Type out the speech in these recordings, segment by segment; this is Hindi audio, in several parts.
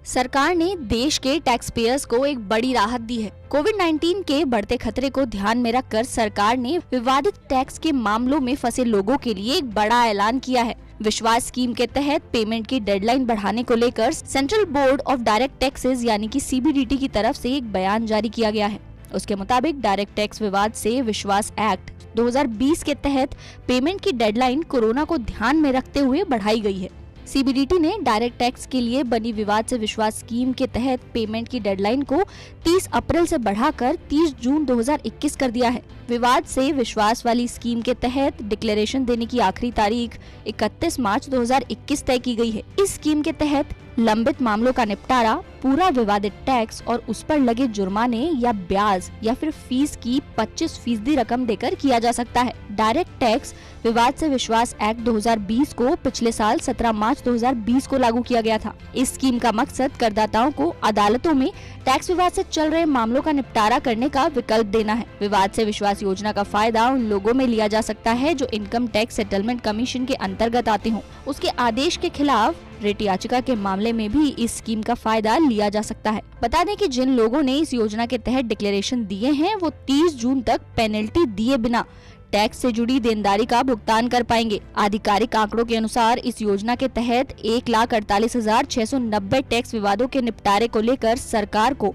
सरकार ने देश के टैक्स पेयर्स को एक बड़ी राहत दी है। कोविड-19 के बढ़ते खतरे को ध्यान में रखकर सरकार ने विवादित टैक्स के मामलों में फंसे लोगों के लिए एक बड़ा ऐलान किया है। विश्वास स्कीम के तहत पेमेंट की डेडलाइन बढ़ाने को लेकर central board of direct taxes यानी कि CBDT की तरफ से एक बयान जारी किया गया है। उसके मुताबिक डायरेक्ट टैक्स विवाद से विश्वास एक्ट 2020 के तहत पेमेंट की डेडलाइन कोरोना को ध्यान में रखते हुए बढ़ाई गई है। CBDT ने डायरेक्ट टैक्स के लिए बनी विवाद से विश्वास स्कीम के तहत पेमेंट की डेडलाइन को 30 अप्रैल से बढ़ाकर 30 जून 2021 कर दिया है। विवाद से विश्वास वाली स्कीम के तहत डिक्लेरेशन देने की आखिरी तारीख 31 मार्च 2021 तय की गई है। इस स्कीम के तहत लंबित मामलों का निपटारा पूरा विवादित टैक्स और उस पर लगे जुर्माने या ब्याज या फिर फीस की 25% रकम देकर किया जा सकता है। डायरेक्ट टैक्स विवाद से विश्वास एक्ट 2020 को पिछले साल 17 मार्च 2020 को लागू किया गया था। इस स्कीम का मकसद करदाताओं को अदालतों में टैक्स विवाद से चल रहे मामलों का निपटारा करने का विकल्प देना है। विवाद से विश्वास योजना का फायदा उन लोगों में लिया जा सकता है जो इनकम टैक्स सेटलमेंट कमीशन के अंतर्गत आते हों। उसके आदेश के खिलाफ रिट याचिका के मामले में भी इस स्कीम का फायदा लिया जा सकता है। बता दें कि जिन लोगों ने इस योजना के तहत डिक्लेरेशन दिए हैं वो 30 जून तक पेनल्टी दिए बिना टैक्स से जुड़ी देनदारी का भुगतान कर पाएंगे। आधिकारिक आंकड़ों के अनुसार इस योजना के तहत 1,48,690 टैक्स विवादों के निपटारे को लेकर सरकार को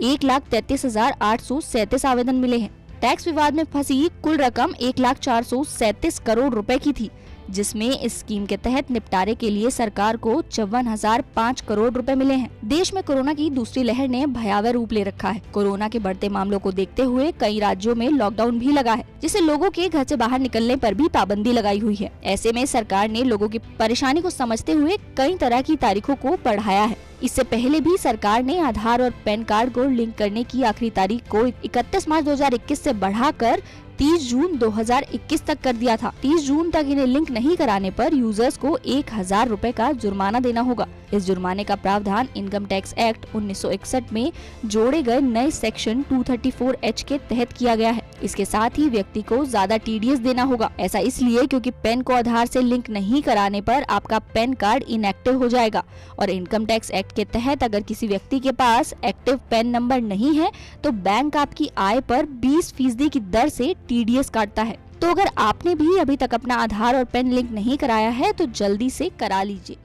1,33,837 आवेदन मिले हैं। टैक्स विवाद में फंसी कुल रकम 1,0437 करोड़ रुपए की थी, जिसमें इस स्कीम के तहत निपटारे के लिए सरकार को 54,005 करोड़ रुपए मिले हैं। देश में कोरोना की दूसरी लहर ने भयावह रूप ले रखा है। कोरोना के बढ़ते मामलों को देखते हुए कई राज्यों में लॉकडाउन भी लगा है, जिससे लोगों के घर से बाहर निकलने पर भी पाबंदी लगाई हुई है। ऐसे में सरकार ने लोगों की परेशानी को समझते हुए कई तरह की तारीखों को बढ़ाया है। इससे पहले भी सरकार ने आधार और पैन कार्ड को लिंक करने की आखिरी तारीख को 31 मार्च 2021 से बढ़ाकर 30 जून 2021 तक कर दिया था। 30 जून तक इन्हें लिंक नहीं कराने पर यूजर्स को 1,000 रुपए का जुर्माना देना होगा। इस जुर्माने का प्रावधान इनकम टैक्स एक्ट 1961 में जोड़े गए नए सेक्शन 234H के तहत किया गया है। इसके साथ ही व्यक्ति को ज्यादा TDS देना होगा। ऐसा इसलिए क्योंकि पैन को आधार से लिंक नहीं कराने पर आपका पैन कार्ड इनएक्टिव हो जाएगा और इनकम टैक्स एक्ट के तहत अगर किसी व्यक्ति के पास एक्टिव पैन नंबर नहीं है तो बैंक आपकी आय पर 20% की दर से TDS काटता है। तो अगर आपने भी अभी तक अपना आधार और पैन लिंक नहीं कराया है तो जल्दी से करा लीजिए।